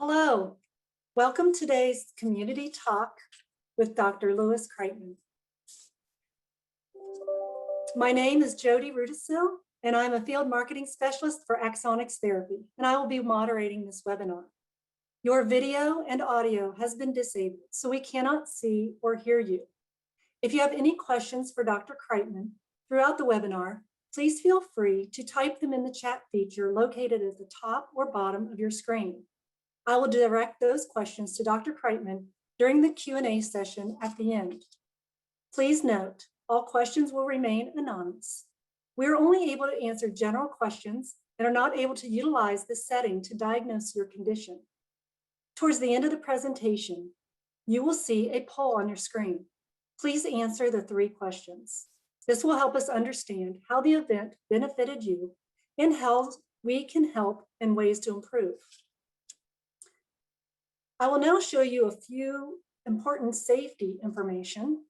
Hello, welcome to today's community talk with Dr. Louis Kriteman. My name is Jody Rudisil, and I'm a field marketing specialist for Axonics Therapy, and I will be moderating this webinar. Your video and audio has been disabled, so we cannot see or hear you. If you have any questions for Dr. Kriteman throughout the webinar, please feel free to type them in the chat feature located at the top or bottom of your screen. I will direct those questions to Dr. Kriteman during the Q&A session at the end. Please note, all questions will remain anonymous. We are only able to answer general questions and are not able to utilize this setting to diagnose your condition. Towards the end of the presentation, you will see a poll on your screen. Please answer the 3 questions. This will help us understand how the event benefited you and how we can help in ways to improve. I will now show you a few important safety information.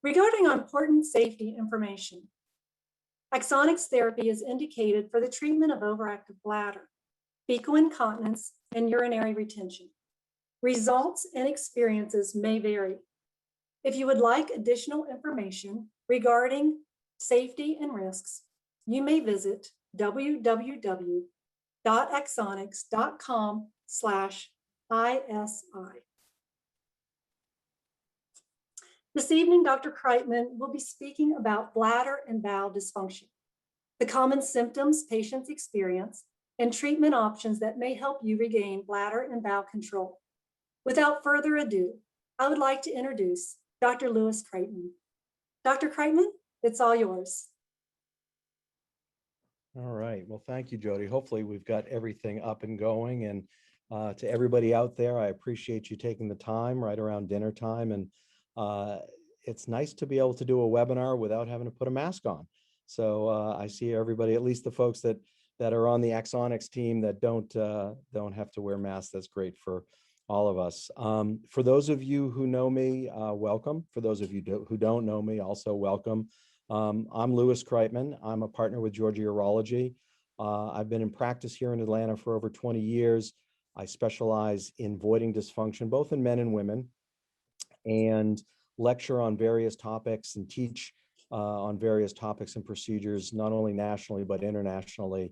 Regarding important safety information, Axonics Therapy is indicated for the treatment of overactive bladder, fecal incontinence, and urinary retention. Results and experiences may vary. If you would like additional information regarding safety and risks, you may visit www.axonics.com/ISI. This evening, Dr. Kriteman will be speaking about bladder and bowel dysfunction, the common symptoms patients experience, and treatment options that may help you regain bladder and bowel control. Without further ado, I would like to introduce Dr. Louis Kriteman. Dr. Kriteman, it's all yours. All right. Well, thank you, Jody. Hopefully we've got everything up and going. And to everybody out there, I appreciate you taking the time right around dinner time. And it's nice to be able to do a webinar without having to put a mask on. So I see everybody, at least the folks that are on the Axonics team that don't have to wear masks. That's great for all of us. For those of you who know me, welcome. For those of you who don't know me, also welcome. I'm Louis Kriteman. I'm a partner with Georgia Urology. I've been in practice here in Atlanta for over 20 years. I specialize in voiding dysfunction, both in men and women, and lecture on various topics and teach on various topics and procedures, not only nationally, but internationally,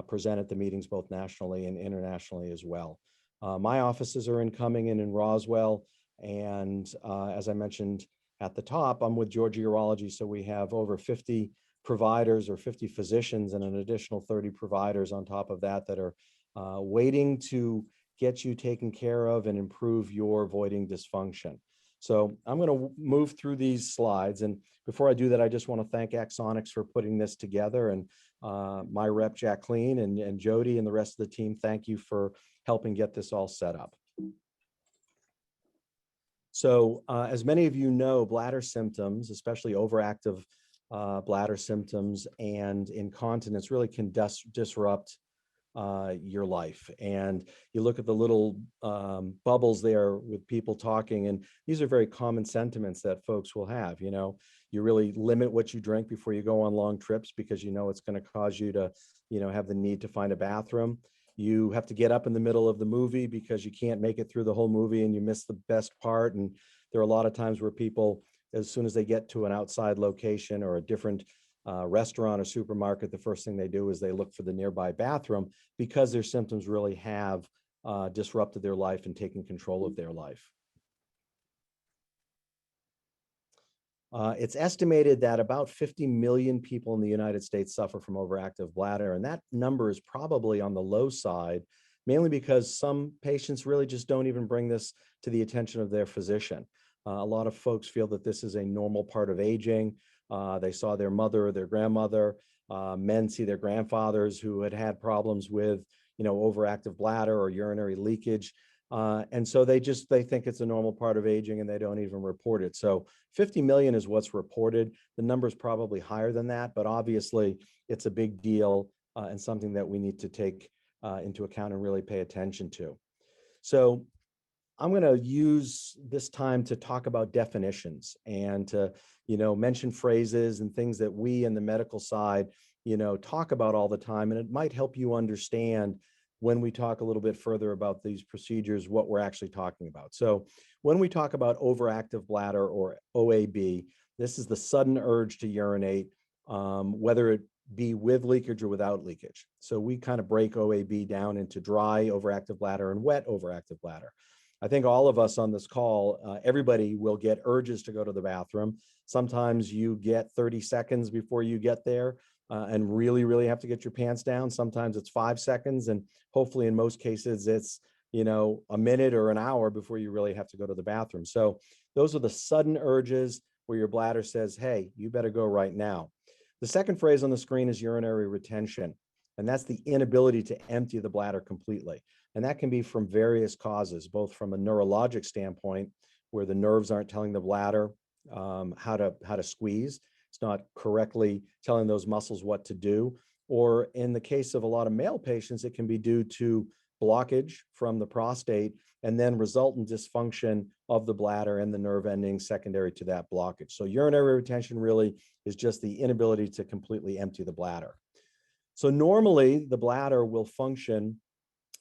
present at the meetings both nationally and internationally as well. My offices are in Cumming and in Roswell. And as I mentioned at the top, I'm with Georgia Urology. So we have over 50 providers or 50 physicians and an additional 30 providers on top of that that are waiting to get you taken care of and improve your voiding dysfunction. So I'm going to move through these slides. And before I do that, I just want to thank Axonics for putting this together. And my rep, Jacqueline, and Jody and the rest of the team, thank you for helping get this all set up. So as many of you know, bladder symptoms, especially overactive bladder symptoms and incontinence, really can disrupt your life. And you look at the little bubbles there with people talking, and these are very common sentiments that folks will have. You know, you really limit what you drink before you go on long trips because you know it's going to cause you to, have the need to find a bathroom. You have to get up in the middle of the movie because you can't make it through the whole movie and you miss the best part. And there are a lot of times where people, as soon as they get to an outside location or a different restaurant or supermarket, the first thing they do is they look for the nearby bathroom because their symptoms really have disrupted their life and taken control of their life. It's estimated that about 50 million people in the United States suffer from overactive bladder, and that number is probably on the low side, mainly because some patients really just don't even bring this to the attention of their physician. A lot of folks feel that this is a normal part of aging. They saw their mother or their grandmother. Men see their grandfathers who had problems with, overactive bladder or urinary leakage. And so they think it's a normal part of aging and they don't even report it. So 50 million is what's reported. The number is probably higher than that, but obviously it's a big deal and something that we need to take into account and really pay attention to. So I'm going to use this time to talk about definitions and to, mention phrases and things that we in the medical side, talk about all the time. And it might help you understand when we talk a little bit further about these procedures, what we're actually talking about. So when we talk about overactive bladder or OAB, this is the sudden urge to urinate, whether it be with leakage or without leakage. So we kind of break OAB down into dry overactive bladder and wet overactive bladder. I think all of us on this call, everybody will get urges to go to the bathroom. Sometimes you get 30 seconds before you get there and really have to get your pants down. Sometimes it's 5 seconds, and hopefully in most cases it's, a minute or an hour before you really have to go to the bathroom. So those are the sudden urges where your bladder says, hey, you better go right now. The second phrase on the screen is urinary retention, and that's the inability to empty the bladder completely. And that can be from various causes, both from a neurologic standpoint, where the nerves aren't telling the bladder how to squeeze. It's not correctly telling those muscles what to do. Or in the case of a lot of male patients, it can be due to blockage from the prostate and then resultant dysfunction of the bladder and the nerve endings secondary to that blockage. So urinary retention really is just the inability to completely empty the bladder. So normally the bladder will function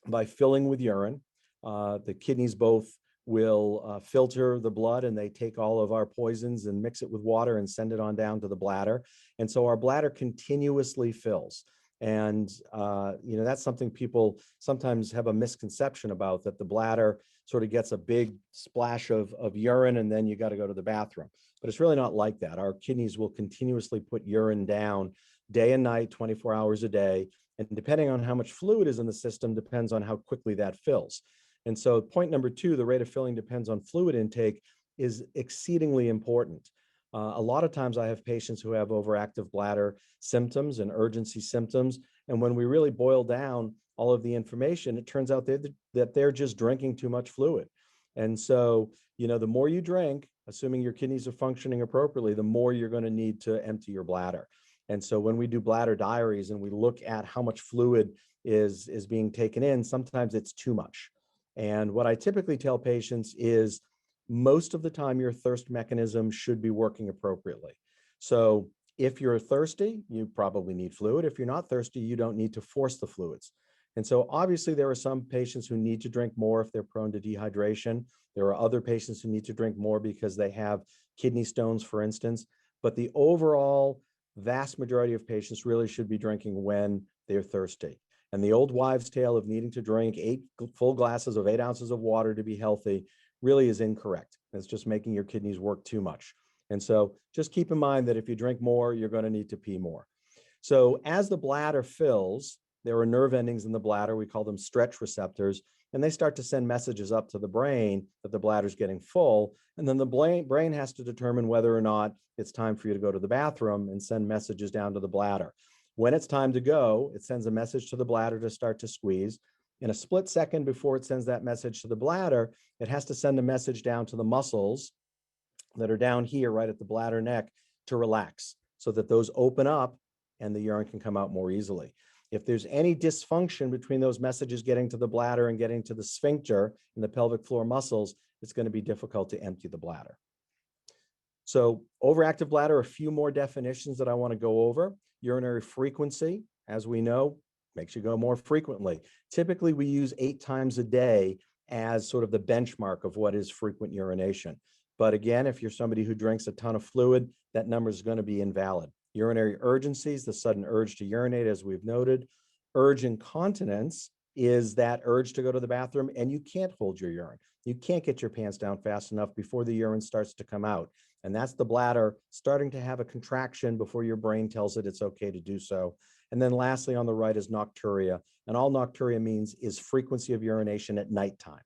by filling with urine. The kidneys both will filter the blood, and they take all of our poisons and mix it with water and send it on down to the bladder. And so our bladder continuously fills. And, that's something people sometimes have a misconception about, that the bladder sort of gets a big splash of urine and then you got to go to the bathroom. But it's really not like that. Our kidneys will continuously put urine down day and night, 24 hours a day. And depending on how much fluid is in the system depends on how quickly that fills. And so point number 2, the rate of filling depends on fluid intake, is exceedingly important. A lot of times I have patients who have overactive bladder symptoms and urgency symptoms. And when we really boil down all of the information, it turns out that they're just drinking too much fluid. And so, the more you drink, assuming your kidneys are functioning appropriately, the more you're going to need to empty your bladder. And so when we do bladder diaries and we look at how much fluid is being taken in, sometimes it's too much. And what I typically tell patients is most of the time your thirst mechanism should be working appropriately. So if you're thirsty, you probably need fluid. If you're not thirsty, you don't need to force the fluids. And so obviously there are some patients who need to drink more if they're prone to dehydration. There are other patients who need to drink more because they have kidney stones, for instance. But the overall vast majority of patients really should be drinking when they're thirsty. And the old wives' tale of needing to drink 8 full glasses of 8 ounces of water to be healthy really is incorrect. It's just making your kidneys work too much. And so just keep in mind that if you drink more, you're going to need to pee more. So as the bladder fills, there are nerve endings in the bladder. We call them stretch receptors, and they start to send messages up to the brain that the bladder's getting full. And then the brain has to determine whether or not it's time for you to go to the bathroom and send messages down to the bladder. When it's time to go, it sends a message to the bladder to start to squeeze. In a split second before it sends that message to the bladder, it has to send a message down to the muscles that are down here, right at the bladder neck, to relax so that those open up and the urine can come out more easily. If there's any dysfunction between those messages getting to the bladder and getting to the sphincter and the pelvic floor muscles, it's going to be difficult to empty the bladder. So overactive bladder, a few more definitions that I want to go over. Urinary frequency, as we know, makes you go more frequently. Typically, we use 8 times a day as sort of the benchmark of what is frequent urination. But again, if you're somebody who drinks a ton of fluid, that number is going to be invalid. Urinary urgencies, the sudden urge to urinate, as we've noted. Urge incontinence is that urge to go to the bathroom and you can't hold your urine. You can't get your pants down fast enough before the urine starts to come out. And that's the bladder starting to have a contraction before your brain tells it it's okay to do so. And then lastly, on the right is nocturia. And all nocturia means is frequency of urination at nighttime.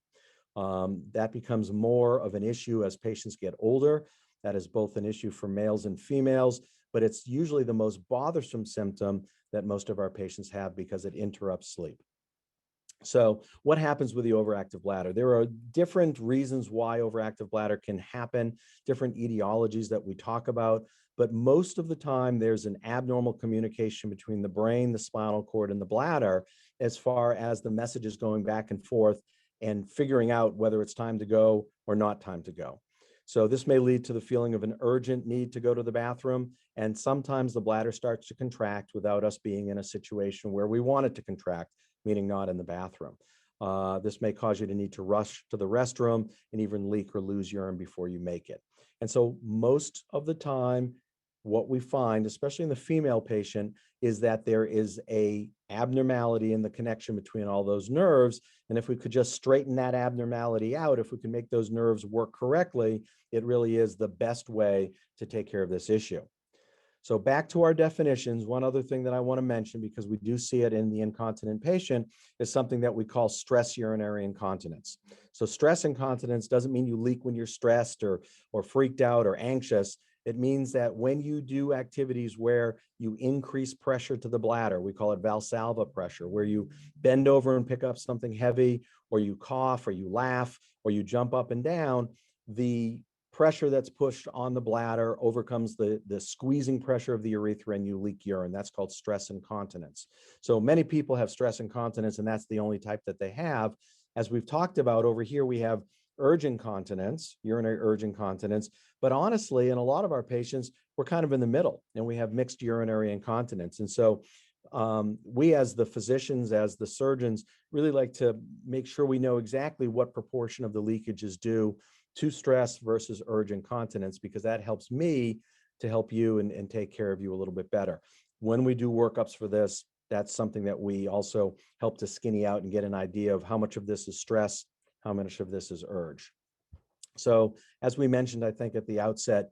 That becomes more of an issue as patients get older. That is both an issue for males and females, but it's usually the most bothersome symptom that most of our patients have because it interrupts sleep. So what happens with the overactive bladder? There are different reasons why overactive bladder can happen, different etiologies that we talk about, but most of the time there's an abnormal communication between the brain, the spinal cord, and the bladder as far as the messages going back and forth and figuring out whether it's time to go or not time to go. So this may lead to the feeling of an urgent need to go to the bathroom, and sometimes the bladder starts to contract without us being in a situation where we want it to contract. meaning not in the bathroom. This may cause you to need to rush to the restroom and even leak or lose urine before you make it. And so most of the time, what we find, especially in the female patient, is that there is a abnormality in the connection between all those nerves. And if we could just straighten that abnormality out, if we can make those nerves work correctly, it really is the best way to take care of this issue. So back to our definitions, one other thing that I want to mention, because we do see it in the incontinent patient, is something that we call stress urinary incontinence. So stress incontinence doesn't mean you leak when you're stressed or freaked out or anxious. It means that when you do activities where you increase pressure to the bladder, we call it Valsalva pressure, where you bend over and pick up something heavy, or you cough, or you laugh, or you jump up and down, the pressure that's pushed on the bladder overcomes the squeezing pressure of the urethra and you leak urine. That's called stress incontinence. So many people have stress incontinence, and that's the only type that they have. As we've talked about over here, we have urge incontinence, urinary urge incontinence. But honestly, in a lot of our patients, we're kind of in the middle, and we have mixed urinary incontinence. And so we, as the physicians, as the surgeons, really like to make sure we know exactly what proportion of the leakage is due to stress versus urge incontinence, because that helps me to help you and take care of you a little bit better. When we do workups for this, that's something that we also help to skinny out and get an idea of how much of this is stress, how much of this is urge. So as we mentioned, I think at the outset,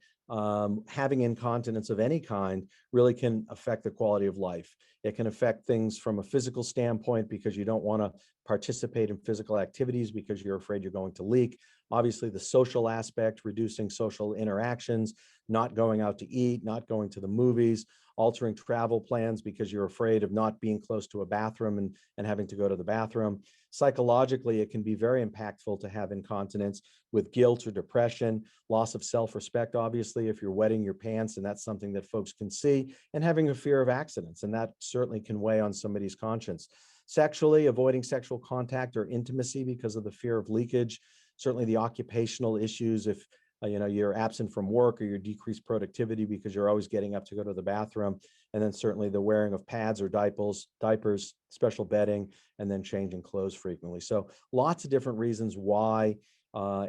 having incontinence of any kind really can affect the quality of life. It can affect things from a physical standpoint, because you don't want to participate in physical activities because you're afraid you're going to leak. Obviously, the social aspect, reducing social interactions, not going out to eat, not going to the movies, altering travel plans because you're afraid of not being close to a bathroom and having to go to the bathroom. Psychologically, it can be very impactful to have incontinence with guilt or depression, loss of self-respect, obviously, if you're wetting your pants, and that's something that folks can see, and having a fear of accidents, and that certainly can weigh on somebody's conscience. Sexually, avoiding sexual contact or intimacy because of the fear of leakage. Certainly the occupational issues, if you're absent from work, or you're decreased productivity because you're always getting up to go to the bathroom. And then certainly the wearing of pads or diapers, special bedding, and then changing clothes frequently. So lots of different reasons why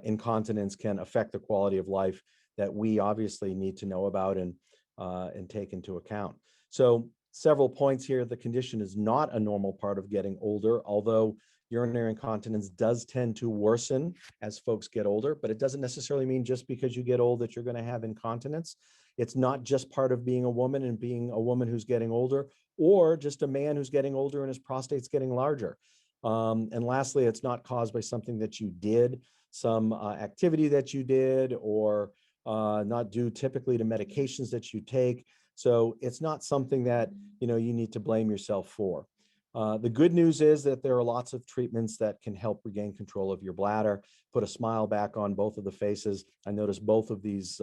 incontinence can affect the quality of life that we obviously need to know about and take into account. So several points here. The condition is not a normal part of getting older, although urinary incontinence does tend to worsen as folks get older, but it doesn't necessarily mean just because you get old that you're going to have incontinence. It's not just part of being a woman and being a woman who's getting older, or just a man who's getting older and his prostate's getting larger. And lastly, it's not caused by something that you did, some activity that you did, or not due typically to medications that you take. So it's not something that you need to blame yourself for. The good news is that there are lots of treatments that can help regain control of your bladder, put a smile back on both of the faces. I noticed both of these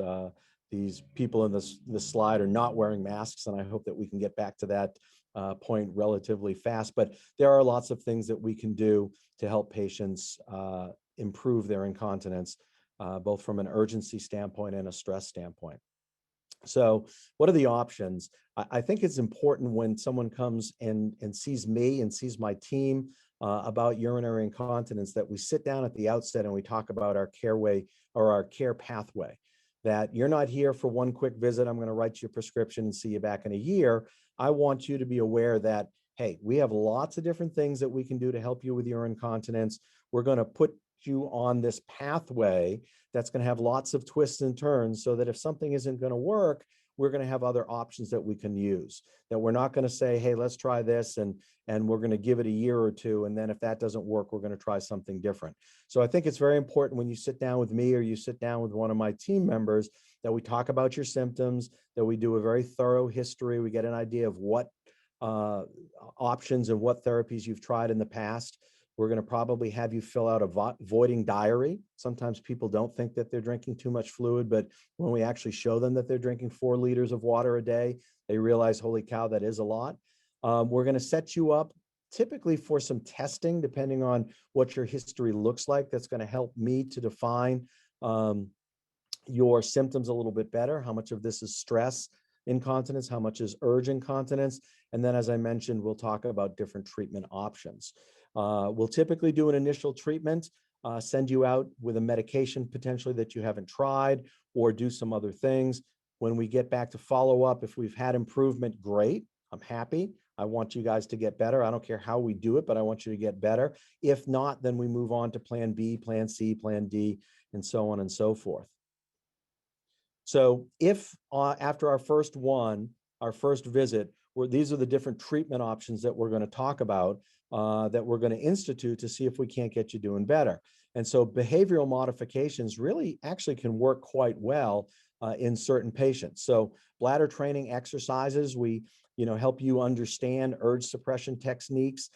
people in this slide are not wearing masks, and I hope that we can get back to that point relatively fast. But there are lots of things that we can do to help patients improve their incontinence, both from an urgency standpoint and a stress standpoint. So what are the options? I think it's important when someone comes and sees me and sees my team about urinary incontinence, that we sit down at the outset and we talk about our care pathway, that you're not here for one quick visit. I'm going to write you a prescription and see you back in a year. I want you to be aware that, hey, we have lots of different things that we can do to help you with your incontinence. We're going to put you on this pathway that's going to have lots of twists and turns, so that if something isn't going to work, we're going to have other options that we can use. That we're not going to say, hey, let's try this, and we're going to give it a year or two, and then if that doesn't work, we're going to try something different. So I think it's very important when you sit down with me or you sit down with one of my team members, that we talk about your symptoms, that we do a very thorough history, we get an idea of what options and what therapies you've tried in the past. We're going to probably have you fill out a voiding diary. Sometimes people don't think that they're drinking too much fluid, but when we actually show them that they're drinking 4 liters of water a day, they realize, holy cow, that is a lot. We're going to set you up typically for some testing, depending on what your history looks like. That's going to help me to define your symptoms a little bit better. How much of this is stress incontinence, how much is urge incontinence. And then, as I mentioned, we'll talk about different treatment options. We'll typically do an initial treatment, send you out with a medication potentially that you haven't tried, or do some other things. When we get back to follow up, if we've had improvement, great. I'm happy. I want you guys to get better. I don't care how we do it, but I want you to get better. If not, then we move on to plan B, plan C, plan D, and so on and so forth. So if after our first visit, these are the different treatment options that we're going to talk about, that we're going to institute to see if we can't get you doing better. And so behavioral modifications really actually can work quite well in certain patients. So bladder training exercises, we help you understand urge suppression techniques,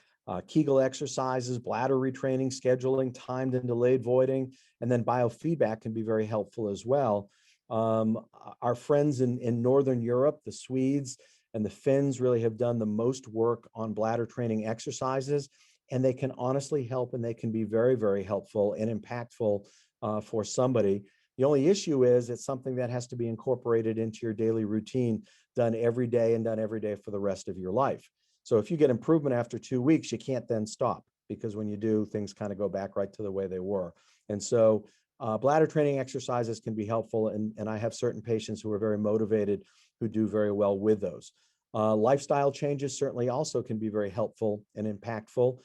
Kegel exercises, bladder retraining, scheduling, timed and delayed voiding, and then biofeedback can be very helpful as well. Our friends in Northern Europe, the Swedes and the Finns, really have done the most work on bladder training exercises, and they can honestly help, and they can be very, very helpful and impactful for somebody. The only issue is it's something that has to be incorporated into your daily routine, done every day and done every day for the rest of your life. So if you get improvement after 2 weeks, you can't then stop, because when you do, things kind of go back right to the way they were. And so bladder training exercises can be helpful, and I have certain patients who are very motivated who do very well with those. Lifestyle changes certainly also can be very helpful and impactful.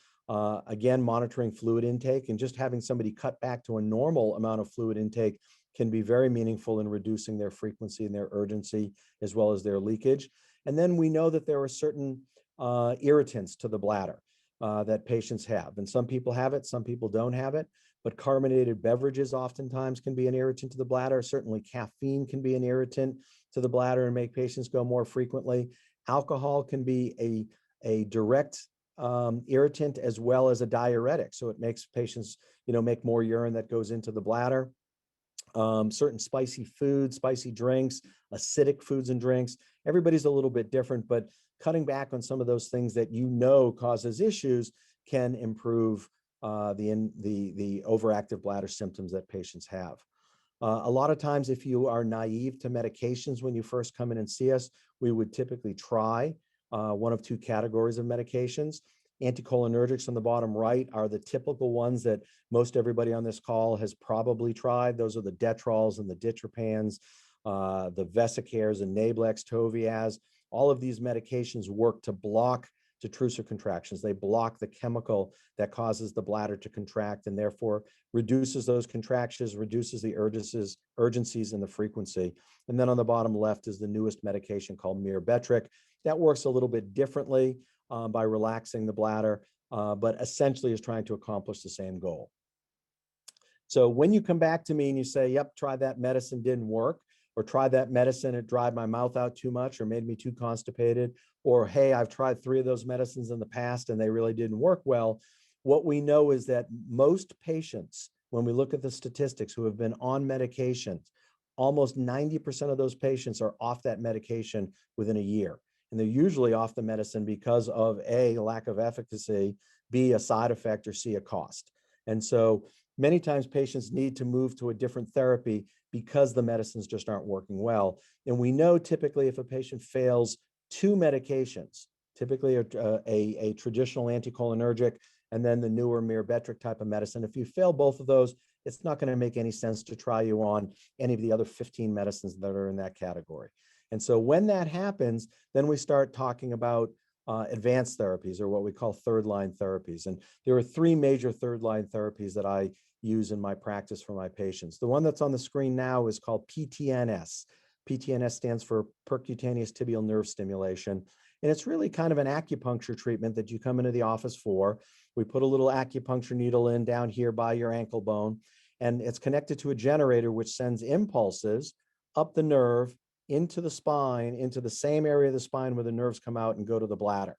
Again, monitoring fluid intake and just having somebody cut back to a normal amount of fluid intake can be very meaningful in reducing their frequency and their urgency, as well as their leakage. And then we know that there are certain irritants to the bladder that patients have. And some people have it, some people don't have it. But carbonated beverages oftentimes can be an irritant to the bladder. Certainly caffeine can be an irritant to the bladder and make patients go more frequently. Alcohol can be a direct irritant as well as a diuretic. So it makes patients, make more urine that goes into the bladder. Certain spicy foods, spicy drinks, acidic foods and drinks. Everybody's a little bit different, but cutting back on some of those things that causes issues can improve the overactive bladder symptoms that patients have. A lot of times, if you are naive to medications when you first come in and see us, we would typically try one of two categories of medications. Anticholinergics on the bottom right are the typical ones that most everybody on this call has probably tried. Those are the Detrols and the Ditropans, the Vesicares and Nablex, Toviaz. All of these medications work to block detrusor contractions. They block the chemical that causes the bladder to contract, and therefore reduces those contractions, reduces the urgencies and the frequency. And then on the bottom left is the newest medication called Myrbetriq. That works a little bit differently by relaxing the bladder, but essentially is trying to accomplish the same goal. So when you come back to me and you say, yep, try that medicine, didn't work, or try that medicine, it dried my mouth out too much or made me too constipated, or hey, I've tried 3 of those medicines in the past and they really didn't work well. What we know is that most patients, when we look at the statistics who have been on medications, almost 90% of those patients are off that medication within a year. And they're usually off the medicine because of A, lack of efficacy, B, a side effect, or C, a cost. And so many times patients need to move to a different therapy because the medicines just aren't working well. And we know typically if a patient fails 2 medications, typically a traditional anticholinergic and then the newer Myrbetriq type of medicine, if you fail both of those, it's not going to make any sense to try you on any of the other 15 medicines that are in that category. And so when that happens, then we start talking about advanced therapies, or what we call third-line therapies. And there are 3 major third-line therapies that I use in my practice for my patients. The one that's on the screen now is called PTNS. PTNS stands for percutaneous tibial nerve stimulation. And it's really kind of an acupuncture treatment that you come into the office for. We put a little acupuncture needle in down here by your ankle bone, and it's connected to a generator which sends impulses up the nerve into the spine, into the same area of the spine where the nerves come out and go to the bladder.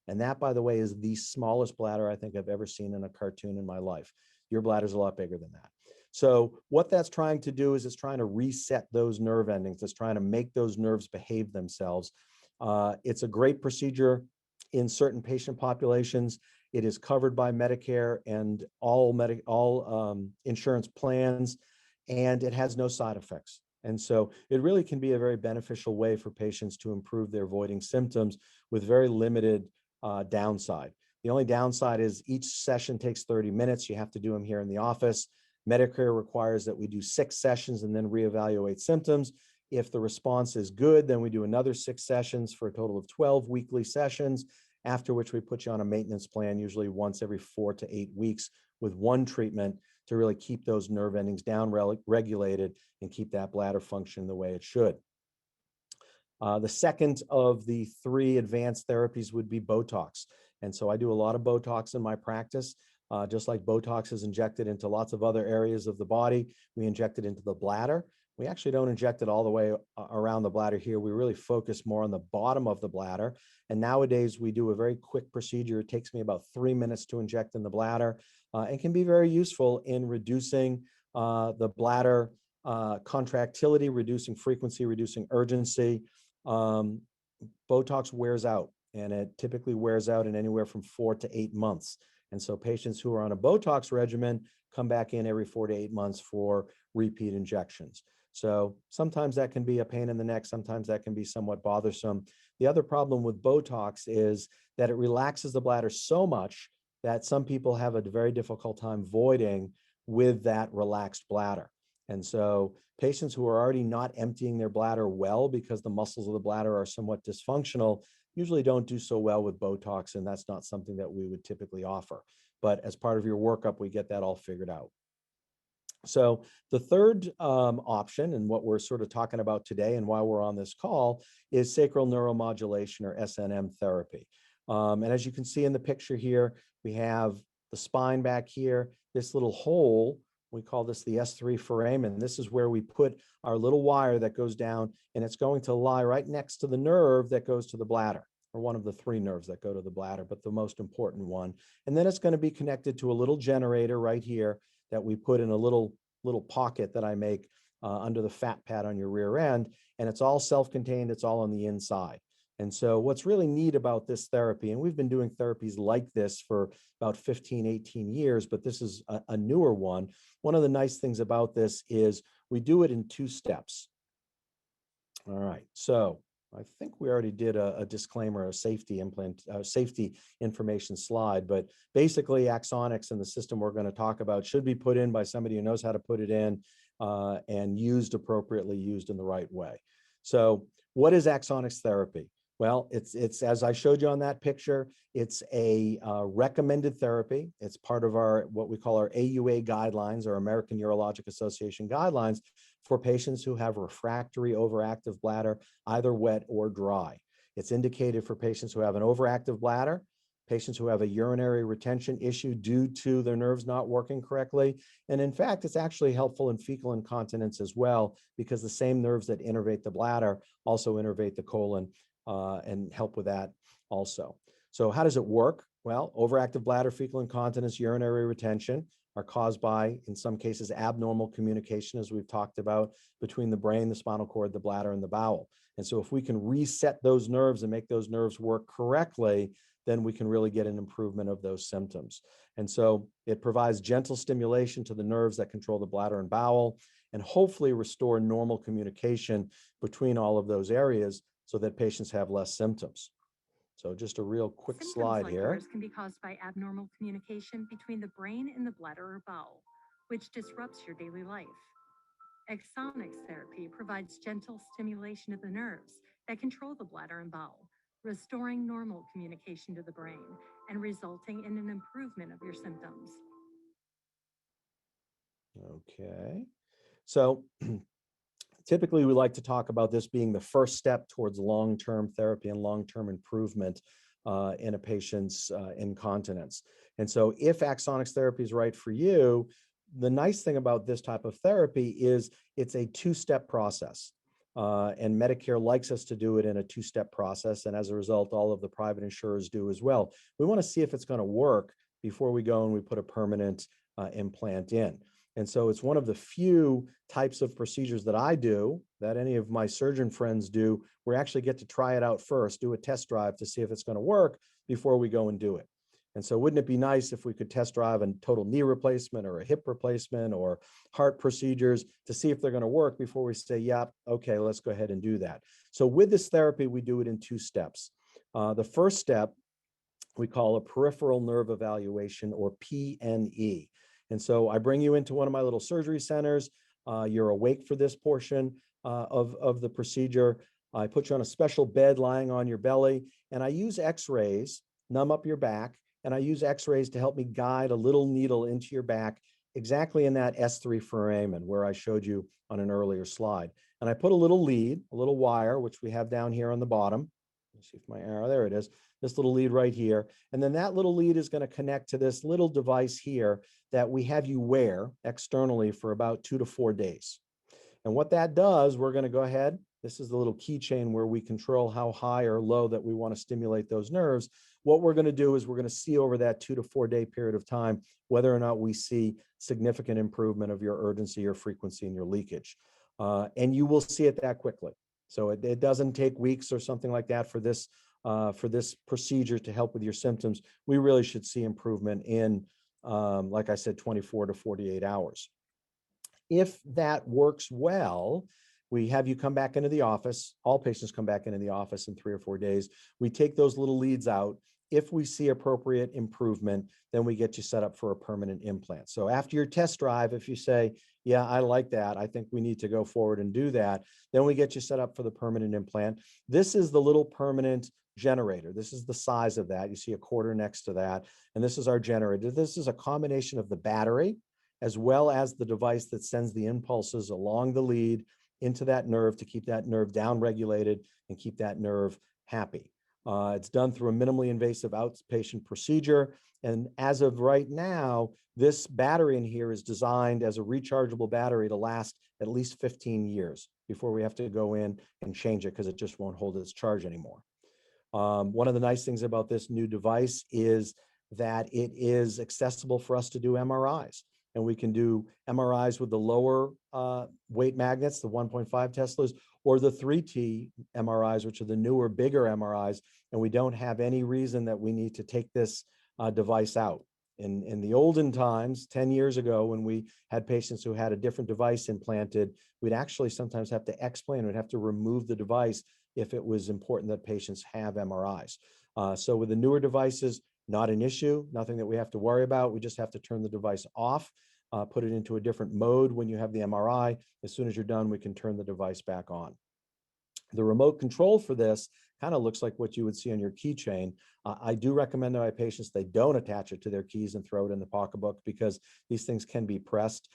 And that, by the way, is the smallest bladder I think I've ever seen in a cartoon in my life. Your bladder's a lot bigger than that. So what that's trying to do is it's trying to reset those nerve endings. It's trying to make those nerves behave themselves. It's a great procedure in certain patient populations. It is covered by Medicare and all insurance plans, and it has no side effects. And so it really can be a very beneficial way for patients to improve their voiding symptoms with very limited downside. The only downside is each session takes 30 minutes. You have to do them here in the office. Medicare requires that we do 6 sessions and then reevaluate symptoms. If the response is good, then we do another 6 sessions for a total of 12 weekly sessions, after which we put you on a maintenance plan, usually once every 4 to 8 weeks with one treatment to really keep those nerve endings down regulated and keep that bladder function the way it should. The second of the 3 advanced therapies would be Botox. And so I do a lot of Botox in my practice. Just like Botox is injected into lots of other areas of the body, we inject it into the bladder. We actually don't inject it all the way around the bladder here. We really focus more on the bottom of the bladder. And nowadays we do a very quick procedure. It takes me about 3 minutes to inject in the bladder and can be very useful in reducing the bladder contractility, reducing frequency, reducing urgency. Botox wears out, and it typically wears out in anywhere from 4 to 8 months. And so patients who are on a Botox regimen come back in every 4 to 8 months for repeat injections. So sometimes that can be a pain in the neck. Sometimes that can be somewhat bothersome. The other problem with Botox is that it relaxes the bladder so much that some people have a very difficult time voiding with that relaxed bladder. And so patients who are already not emptying their bladder well because the muscles of the bladder are somewhat dysfunctional usually don't do so well with Botox, and that's not something that we would typically offer. But as part of your workup, we get that all figured out. So the third option, and what we're sort of talking about today and why we're on this call, is sacral neuromodulation, or SNM therapy. And as you can see in the picture here, we have the spine back here, this little hole. We call this the S3 foramen. This is where we put our little wire that goes down, and it's going to lie right next to the nerve that goes to the bladder, or one of the 3 nerves that go to the bladder, but the most important one. And then it's going to be connected to a little generator right here that we put in a little pocket that I make under the fat pad on your rear end. And it's all self-contained. It's all on the inside. And so what's really neat about this therapy, and we've been doing therapies like this for about 15, 18 years, but this is a newer one. One of the nice things about this is we do it in 2 steps. All right, so I think we already did a disclaimer, a safety information slide, but basically Axonics and the system we're going to talk about should be put in by somebody who knows how to put it in and used appropriately, used in the right way. So what is Axonics therapy? Well, it's as I showed you on that picture, it's a recommended therapy. It's part of our, what we call our AUA guidelines, or American Urologic Association guidelines, for patients who have refractory overactive bladder, either wet or dry. It's indicated for patients who have an overactive bladder, patients who have a urinary retention issue due to their nerves not working correctly. And in fact, it's actually helpful in fecal incontinence as well, because the same nerves that innervate the bladder also innervate the colon and help with that also. So how does it work? Well, overactive bladder, fecal incontinence, urinary retention are caused by, in some cases, abnormal communication, as we've talked about, between the brain, the spinal cord, the bladder, and the bowel. And so if we can reset those nerves and make those nerves work correctly, then we can really get an improvement of those symptoms. And so it provides gentle stimulation to the nerves that control the bladder and bowel, and hopefully restore normal communication between all of those areas so that patients have less symptoms. So just a real quick slide here. Symptoms like yours can be caused by abnormal communication between the brain and the bladder or bowel, which disrupts your daily life. Axonics therapy provides gentle stimulation of the nerves that control the bladder and bowel, restoring normal communication to the brain and resulting in an improvement of your symptoms. Okay. So typically, we like to talk about this being the first step towards long-term therapy and long-term improvement in a patient's incontinence. And so if Axonics therapy is right for you, the nice thing about this type of therapy is it's a 2-step process. And Medicare likes us to do it in a 2-step process. And as a result, all of the private insurers do as well. We want to see if it's going to work before we go and we put a permanent implant in. And so it's one of the few types of procedures that I do, that any of my surgeon friends do, where we actually get to try it out first, do a test drive to see if it's going to work before we go and do it. And so wouldn't it be nice if we could test drive a total knee replacement or a hip replacement or heart procedures to see if they're going to work before we say, yeah, okay, let's go ahead and do that. So with this therapy, we do it in 2 steps. The first step we call a peripheral nerve evaluation, or PNE. And so I bring you into one of my little surgery centers. You're awake for this portion of the procedure. I put you on a special bed lying on your belly, and I use x-rays, numb up your back, and I use x-rays to help me guide a little needle into your back exactly in that S3 foramen where I showed you on an earlier slide. And I put a little lead, a little wire, which we have down here on the bottom. Let's see if my arrow, there it is, this little lead right here. And then that little lead is going to connect to this little device here that we have you wear externally for about 2 to 4 days. And what that does, we're going to go ahead. This is the little keychain where we control how high or low that we want to stimulate those nerves. What we're going to do is we're going to see over that 2 to 4 day period of time whether or not we see significant improvement of your urgency or frequency and your leakage. And you will see it that quickly. So it doesn't take weeks or something like that for this procedure to help with your symptoms. We really should see improvement in, like I said, 24 to 48 hours. If that works well, we have you come back into the office. All patients come back into the office in 3 or 4 days. We take those little leads out. If we see appropriate improvement, then we get you set up for a permanent implant. So after your test drive, if you say, yeah, I like that, I think we need to go forward and do that, then we get you set up for the permanent implant. This is the little permanent generator. This is the size of that. You see a quarter next to that. And this is our generator. This is a combination of the battery as well as the device that sends the impulses along the lead into that nerve to keep that nerve down regulated and keep that nerve happy. It's done through a minimally invasive outpatient procedure. And as of right now, this battery in here is designed as a rechargeable battery to last at least 15 years before we have to go in and change it because it just won't hold its charge anymore. One of the nice things about this new device is that it is accessible for us to do MRIs. And we can do MRIs with the lower weight magnets, the 1.5 Teslas, or the 3T MRIs, which are the newer, bigger MRIs. And we don't have any reason that we need to take this device out. In the olden times, 10 years ago, when we had patients who had a different device implanted, we'd actually sometimes have to explant, we'd have to remove the device if it was important that patients have MRIs. So with the newer devices, not an issue, nothing that we have to worry about. We just have to turn the device off, put it into a different mode when you have the MRI. As soon as you're done, we can turn the device back on. The remote control for this kind of looks like what you would see on your keychain. I do recommend to my patients they don't attach it to their keys and throw it in the pocketbook because these things can be pressed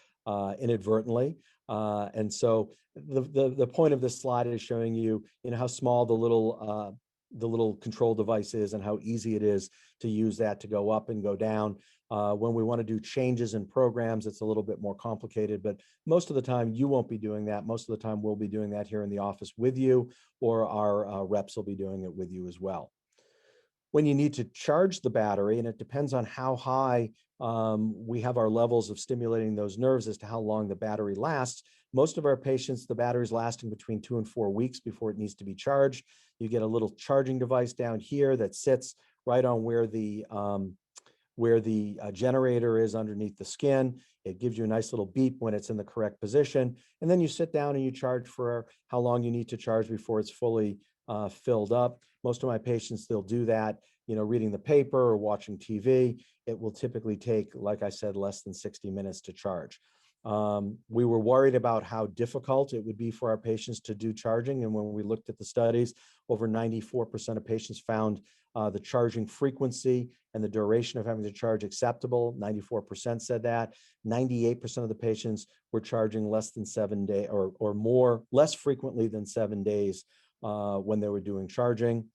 inadvertently. And so the point of this slide is showing you, how small the little control device is and how easy it is to use that to go up and go down. When we want to do changes in programs, it's a little bit more complicated, but most of the time you won't be doing that. Most of the time we'll be doing that here in the office with you, or our reps will be doing it with you as well. When you need to charge the battery, and it depends on how high we have our levels of stimulating those nerves as to how long the battery lasts. Most of our patients, the battery is lasting between 2 and 4 weeks before it needs to be charged. You get a little charging device down here that sits right on where the generator is underneath the skin. It gives you a nice little beep when it's in the correct position. And then you sit down and you charge for how long you need to charge before it's fully filled up. Most of my patients, they'll do that, reading the paper or watching TV. It will typically take, like I said, less than 60 minutes to charge. We were worried about how difficult it would be for our patients to do charging. And when we looked at the studies, over 94% of patients found the charging frequency and the duration of having to charge acceptable. 94% said that. 98% of the patients were charging less than 7 days or more, less frequently than 7 days when they were doing charging.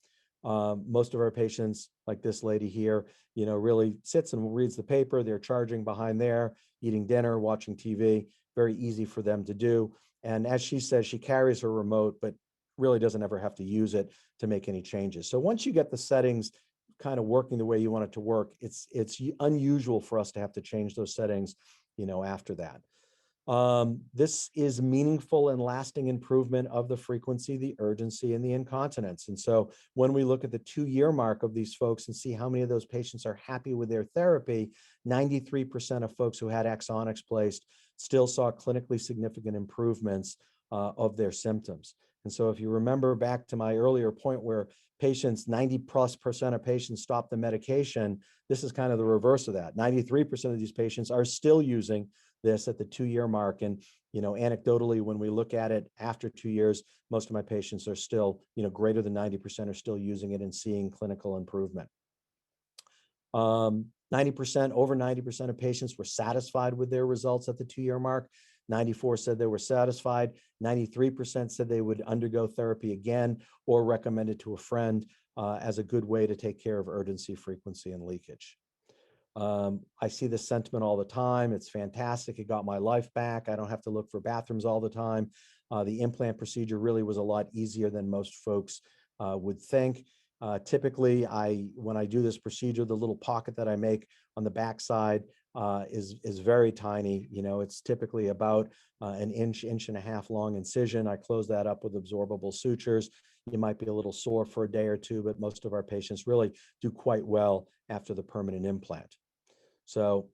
Most of our patients, like this lady here, really sits and reads the paper. They're charging behind there, eating dinner, watching TV. Very easy for them to do. And as she says, she carries her remote, but really doesn't ever have to use it to make any changes. So once you get the settings kind of working the way you want it to work, it's unusual for us to have to change those settings, after that. This is meaningful and lasting improvement of the frequency, the urgency, and the incontinence. And so when we look at the 2-year mark of these folks and see how many of those patients are happy with their therapy, 93% of folks who had Axonics placed still saw clinically significant improvements of their symptoms. And so if you remember back to my earlier point where patients, 90+% of patients stop the medication. This is kind of the reverse of that. 93% of these patients are still using this at the 2-year mark. And, anecdotally, when we look at it after 2 years, most of my patients are still, greater than 90% are still using it and seeing clinical improvement. 90%, over 90% of patients were satisfied with their results at the 2-year mark. 94 said they were satisfied. 93% said they would undergo therapy again or recommend it to a friend as a good way to take care of urgency, frequency, and leakage. I see this sentiment all the time. It's fantastic. It got my life back. I don't have to look for bathrooms all the time. The implant procedure really was a lot easier than most folks would think. Typically, when I do this procedure, the little pocket that I make on the backside is very tiny. It's typically about an inch and a half long incision. I close that up with absorbable sutures. You might be a little sore for a day or two, but most of our patients really do quite well after the permanent implant. So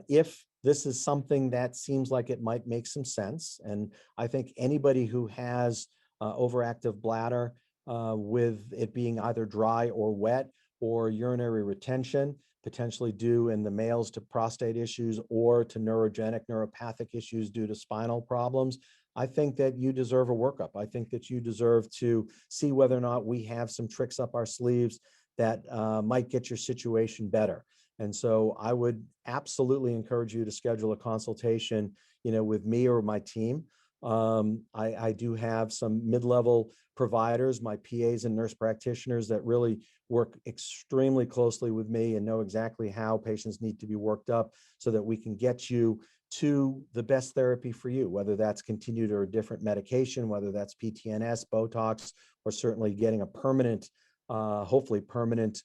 if this is something that seems like it might make some sense, and I think anybody who has overactive bladder, with it being either dry or wet, or urinary retention, potentially due in the males to prostate issues or to neurogenic neuropathic issues due to spinal problems, I think that you deserve a workup. I think that you deserve to see whether or not we have some tricks up our sleeves that might get your situation better. And so I would absolutely encourage you to schedule a consultation, with me or my team. I do have some mid-level providers, my PAs and nurse practitioners, that really work extremely closely with me and know exactly how patients need to be worked up so that we can get you to the best therapy for you, whether that's continued or a different medication, whether that's PTNS, Botox, or certainly getting a permanent, hopefully permanent,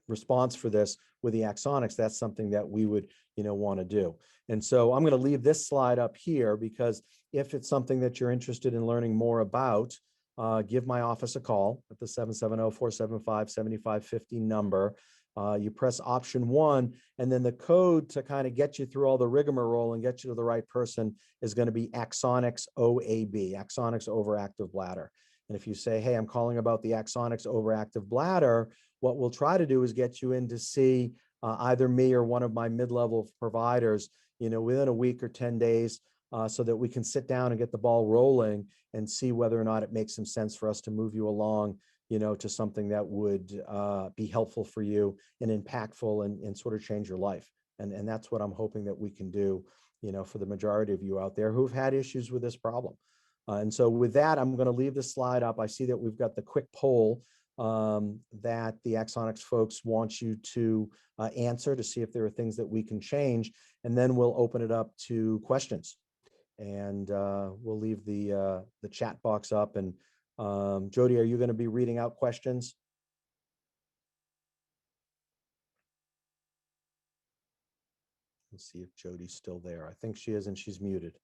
response for this with the Axonics. That's something that we would, want to do. And so I'm going to leave this slide up here because if it's something that you're interested in learning more about, give my office a call at the 770-475-7550 number. You press option 1, and then the code to kind of get you through all the rigmarole and get you to the right person is going to be Axonics OAB, Axonics Overactive Bladder. And if you say, hey, I'm calling about the Axonics Overactive Bladder, what we'll try to do is get you in to see either me or one of my mid-level providers, within a week or 10 days, so that we can sit down and get the ball rolling and see whether or not it makes some sense for us to move you along, to something that would be helpful for you and impactful and sort of change your life. And that's what I'm hoping that we can do, for the majority of you out there who've had issues with this problem. And so with that, I'm going to leave this slide up. I see that we've got the quick poll that the Axonics folks want you to answer to see if there are things that we can change, and then we'll open it up to questions. And we'll leave the chat box up. And Jody, are you going to be reading out questions? Let's see if Jody's still there. I think she is, and she's muted.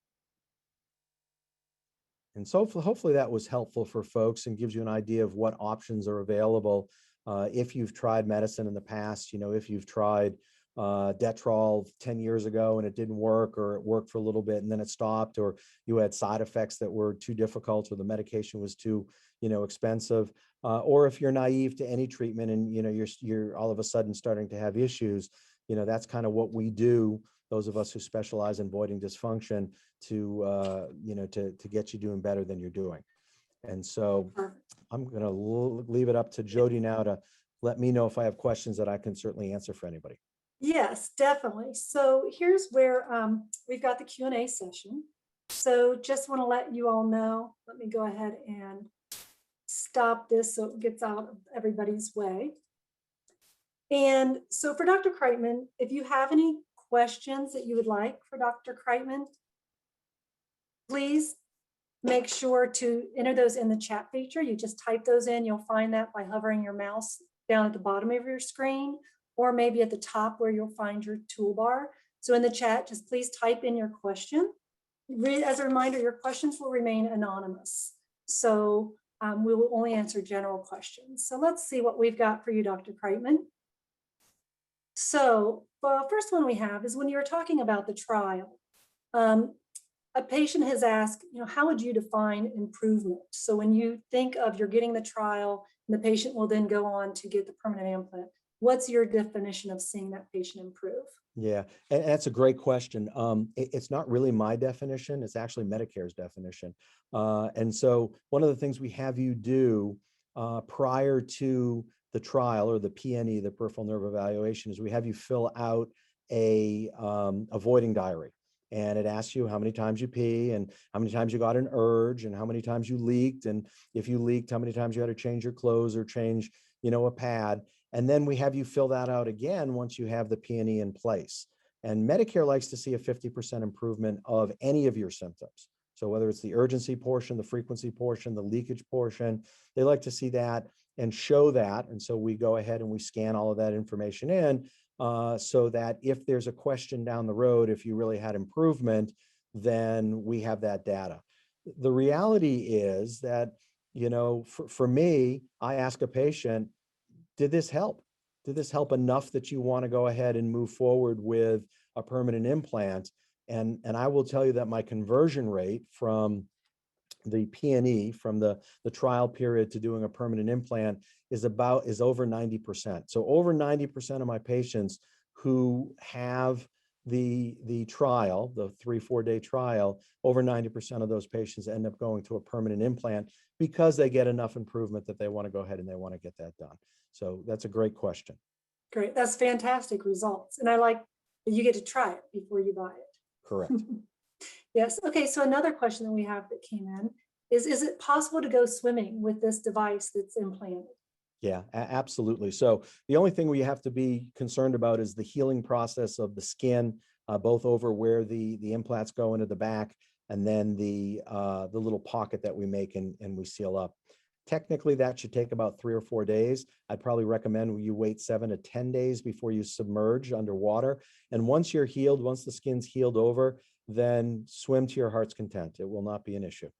And so hopefully that was helpful for folks and gives you an idea of what options are available. If you've tried medicine in the past, if you've tried Detrol 10 years ago and it didn't work, or it worked for a little bit and then it stopped, or you had side effects that were too difficult, or the medication was too, expensive, or if you're naive to any treatment and, you're all of a sudden starting to have issues, that's kind of what we do. Those of us who specialize in avoiding dysfunction to get you doing better than you're doing. And so I'm going to leave it up to Jody now to let me know if I have questions that I can certainly answer for anybody. Yes, definitely. So here's where we've got the Q&A session. So just want to let you all know, let me go ahead and stop this so it gets out of everybody's way. And so for Dr. Kriteman, if you have any questions that you would like for Dr. Kriteman, please make sure to enter those in the chat feature. You just type those in. You'll find that by hovering your mouse down at the bottom of your screen, or maybe at the top where you'll find your toolbar. So in the chat, just please type in your question. As a reminder, your questions will remain anonymous. So we will only answer general questions. So let's see what we've got for you, Dr. Kriteman. So the first one we have is when you were talking about the trial. a patient has asked, how would you define improvement? So when you think of you're getting the trial and the patient will then go on to get the permanent implant, what's your definition of seeing that patient improve? Yeah, and that's a great question. It's not really my definition. It's actually Medicare's definition. And so one of the things we have you do prior to the trial or the PNE, the peripheral nerve evaluation, is we have you fill out a avoiding diary. And it asks you how many times you pee and how many times you got an urge and how many times you leaked. And if you leaked, how many times you had to change your clothes or change, a pad. And then we have you fill that out again once you have the PNE in place. And Medicare likes to see a 50% improvement of any of your symptoms. So whether it's the urgency portion, the frequency portion, the leakage portion, they like to see that and show that. And so we go ahead and we scan all of that information in so that if there's a question down the road, if you really had improvement, then we have that data. The reality is that, for me, I ask a patient, did this help? Did this help enough that you want to go ahead and move forward with a permanent implant? And I will tell you that my conversion rate from the PNE, from the trial period to doing a permanent implant is over 90%. So over 90% of my patients who have the trial, the 3-4 day trial, over 90% of those patients end up going to a permanent implant because they get enough improvement that they want to go ahead and they want to get that done. So that's a great question. Great. That's fantastic results. And I like that you get to try it before you buy it. Correct. Yes. Okay. So another question that we have that came in is it possible to go swimming with this device that's implanted? Yeah, absolutely. So the only thing we have to be concerned about is the healing process of the skin, both over where the implants go into the back and then the little pocket that we make and we seal up. Technically, that should take about 3 or 4 days. I'd probably recommend you wait 7 to 10 days before you submerge underwater. And once you're healed, once the skin's healed over, then swim to your heart's content. It will not be an issue.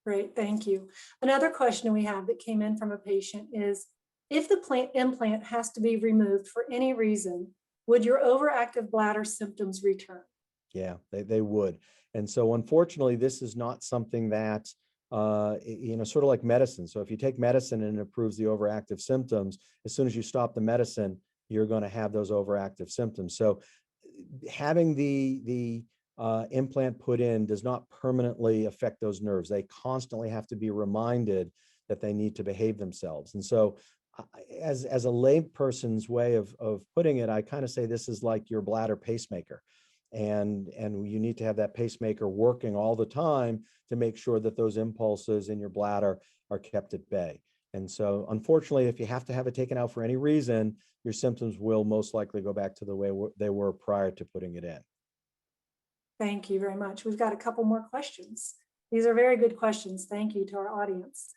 Great, thank you. Another question we have that came in from a patient is, if the implant has to be removed for any reason, would your overactive bladder symptoms return? Yeah, they would. And so unfortunately, this is not something that, sort of like medicine. So if you take medicine and it improves the overactive symptoms, as soon as you stop the medicine, you're going to have those overactive symptoms. So having the implant put in does not permanently affect those nerves. They constantly have to be reminded that they need to behave themselves. And so as a lay person's way of putting it, I kind of say this is like your bladder pacemaker. And you need to have that pacemaker working all the time to make sure that those impulses in your bladder are kept at bay. And so unfortunately, if you have to have it taken out for any reason, your symptoms will most likely go back to the way they were prior to putting it in. Thank you very much. We've got a couple more questions. These are very good questions. Thank you to our audience.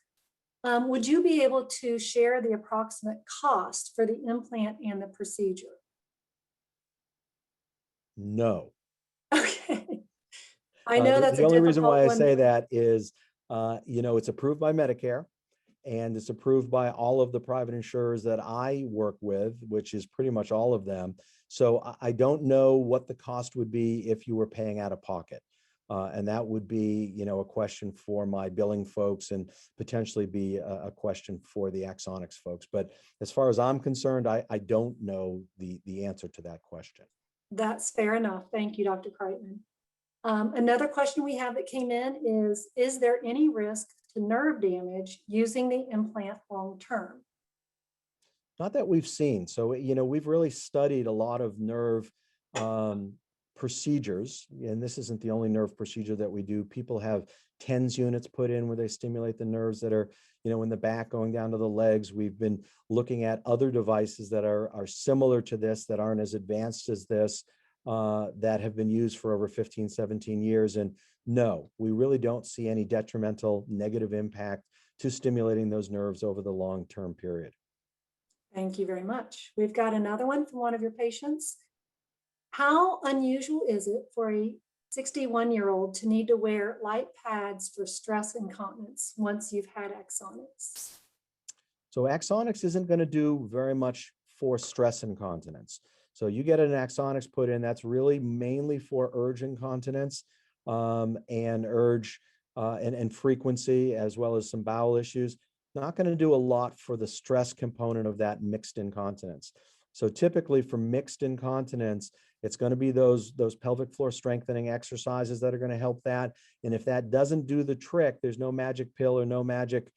Would you be able to share the approximate cost for the implant and the procedure? No. Okay. I know that's the only a reason why I difficult say one. that is, it's approved by Medicare and it's approved by all of the private insurers that I work with, which is pretty much all of them. So I don't know what the cost would be if you were paying out of pocket. And that would be, a question for my billing folks and potentially be a question for the Axonics folks. But as far as I'm concerned, I don't know the answer to that question. That's fair enough. Thank you, Dr. Kriteman. Another question we have that came in is there any risk to nerve damage using the implant long term? Not that we've seen. So, we've really studied a lot of nerve procedures, and this isn't the only nerve procedure that we do. People have TENS units put in where they stimulate the nerves that are, in the back going down to the legs. We've been looking at other devices that are similar to this, that aren't as advanced as this, that have been used for over 15, 17 years. And no, we really don't see any detrimental negative impact to stimulating those nerves over the long-term period. Thank you very much. We've got another one from one of your patients. How unusual is it for a 61-year-old to need to wear light pads for stress incontinence once you've had Axonics? So Axonics isn't going to do very much for stress incontinence. So you get an Axonics put in, that's really mainly for urge incontinence. and urge and frequency, as well as some bowel issues. Not going to do a lot for the stress component of that mixed incontinence. So typically for mixed incontinence, it's going to be those pelvic floor strengthening exercises that are going to help that. And if that doesn't do the trick, there's no magic pill or no magic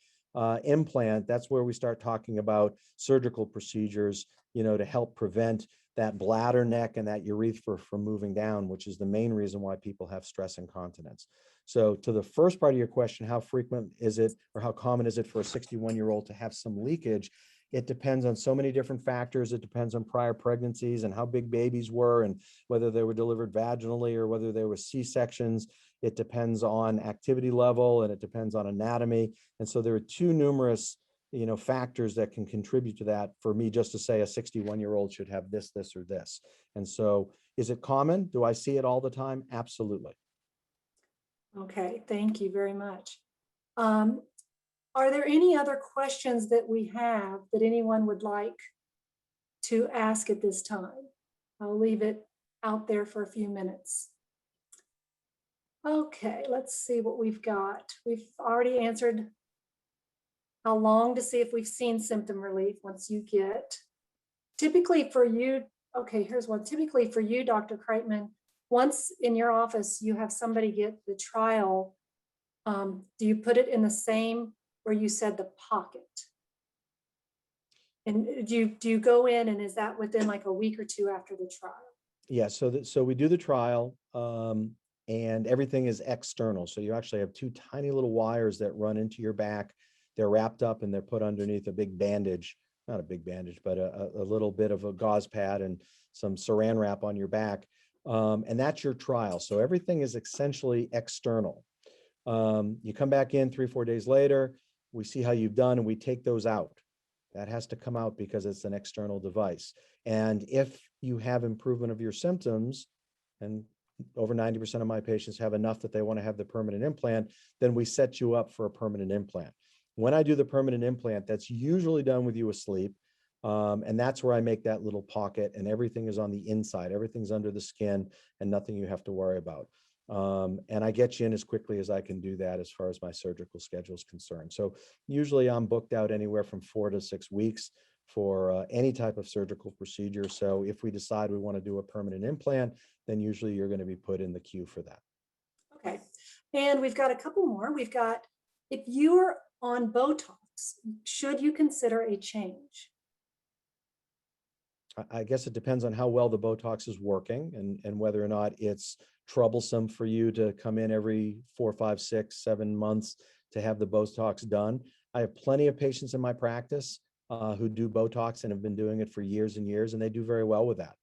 implant. That's where we start talking about surgical procedures, to help prevent that bladder neck and that urethra from moving down, which is the main reason why people have stress incontinence. So to the first part of your question, how frequent is it, or how common is it for a 61-year-old to have some leakage? It depends on so many different factors. It depends on prior pregnancies and how big babies were, and whether they were delivered vaginally or whether there were C-sections. It depends on activity level, and it depends on anatomy. And so there are too numerous factors that can contribute to that for me just to say a 61-year-old should have this, this, or this. And so is it common? Do I see it all the time? Absolutely. Okay, thank you very much. Are there any other questions that we have that anyone would like to ask at this time? I'll leave it out there for a few minutes. Okay, let's see what we've got. We've already answered how long to see if we've seen symptom relief once you get. Typically for you, okay, here's one. Typically for you, Dr. Kriteman, once in your office you have somebody get the trial, do you put it in the same where you said the pocket? And do you go in, and is that within like a week or two after the trial? Yeah, so we do the trial, and everything is external. So you actually have two tiny little wires that run into your back. They're wrapped up and they're put underneath a big bandage, not a big bandage, but a little bit of a gauze pad and some saran wrap on your back. And that's your trial. So everything is essentially external. You come back in 3-4 days later, we see how you've done, and we take those out. That has to come out because it's an external device. And if you have improvement of your symptoms, and over 90% of my patients have enough that they want to have the permanent implant, then we set you up for a permanent implant. When I do the permanent implant, that's usually done with you asleep. And that's where I make that little pocket, and everything is on the inside. Everything's under the skin and nothing you have to worry about. And I get you in as quickly as I can do that as far as my surgical schedule is concerned. So usually I'm booked out anywhere from 4 to 6 weeks for any type of surgical procedure. So if we decide we want to do a permanent implant, then usually you're going to be put in the queue for that. Okay. And we've got a couple more. We've got, if you're on Botox, should you consider a change? I guess it depends on how well the Botox is working, and whether or not it's troublesome for you to come in every 4, 5, 6, 7 months to have the Botox done. I have plenty of patients in my practice who do Botox and have been doing it for years and years, and they do very well with that.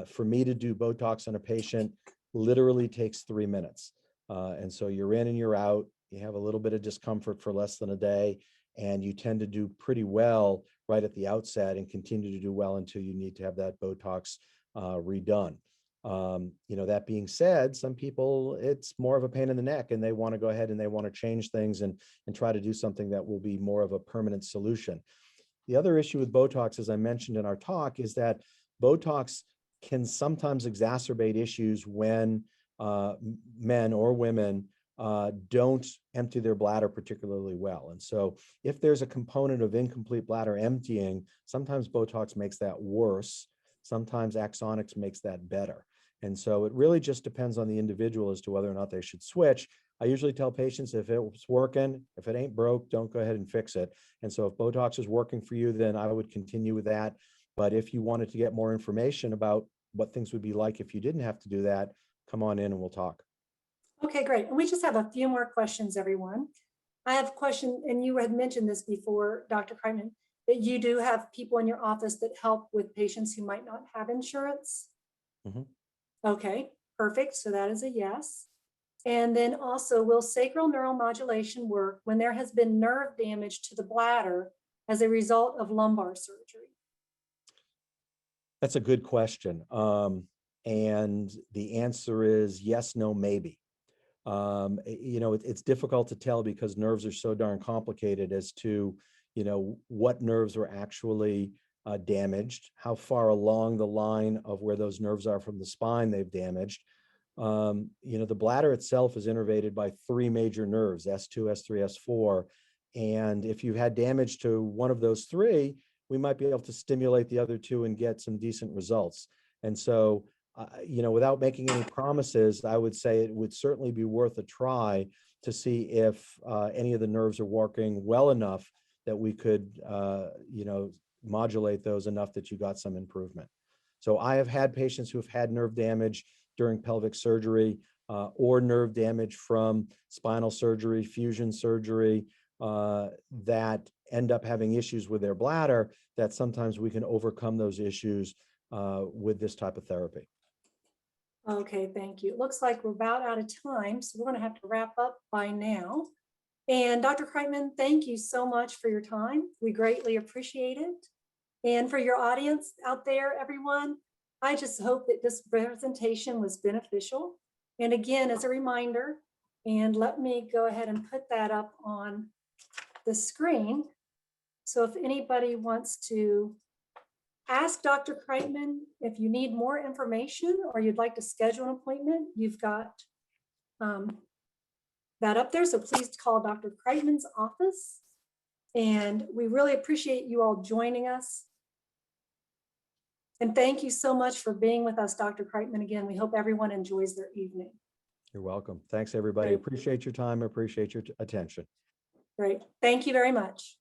For me to do Botox on a patient literally takes 3 minutes. And so you're in and you're out. You have a little bit of discomfort for less than a day, and you tend to do pretty well right at the outset and continue to do well until you need to have that Botox redone. That being said, some people, it's more of a pain in the neck, and they want to go ahead and they want to change things and try to do something that will be more of a permanent solution. The other issue with Botox, as I mentioned in our talk, is that Botox can sometimes exacerbate issues when men or women don't empty their bladder particularly well. And so if there's a component of incomplete bladder emptying, sometimes Botox makes that worse. Sometimes Axonics makes that better. And so it really just depends on the individual as to whether or not they should switch. I usually tell patients, if it's working, if it ain't broke, don't go ahead and fix it. And so if Botox is working for you, then I would continue with that. But if you wanted to get more information about what things would be like if you didn't have to do that, come on in and we'll talk. Okay, great. And we just have a few more questions, everyone. I have a question, and you had mentioned this before, Dr. Kriteman, that you do have people in your office that help with patients who might not have insurance. Mhm. Okay, perfect. So that is a yes. And then also, will sacral neuromodulation work when there has been nerve damage to the bladder as a result of lumbar surgery? That's a good question. And the answer is yes, no, maybe. It's difficult to tell because nerves are so darn complicated as to, what nerves were actually damaged, how far along the line of where those nerves are from the spine they've damaged. The bladder itself is innervated by three major nerves, S2, S3, S4. And if you've had damage to one of those three, we might be able to stimulate the other two and get some decent results. And so, without making any promises, I would say it would certainly be worth a try to see if any of the nerves are working well enough that we could, modulate those enough that you got some improvement. So I have had patients who have had nerve damage during pelvic surgery or nerve damage from spinal surgery, fusion surgery, that end up having issues with their bladder, that sometimes we can overcome those issues with this type of therapy. Okay, thank you. It looks like we're about out of time, so we're going to have to wrap up by now. And Dr. Kriteman, thank you so much for your time. We greatly appreciate it. And for your audience out there, everyone, I just hope that this presentation was beneficial. And again, as a reminder, and let me go ahead and put that up on the screen. So if anybody wants to ask Dr. Kriteman if you need more information or you'd like to schedule an appointment, you've got that up there. So please call Dr. Kriteman's office. And we really appreciate you all joining us. And thank you so much for being with us, Dr. Kriteman. Again, we hope everyone enjoys their evening. You're welcome. Thanks, everybody. Great. Appreciate your time. Appreciate your attention. Great. Thank you very much.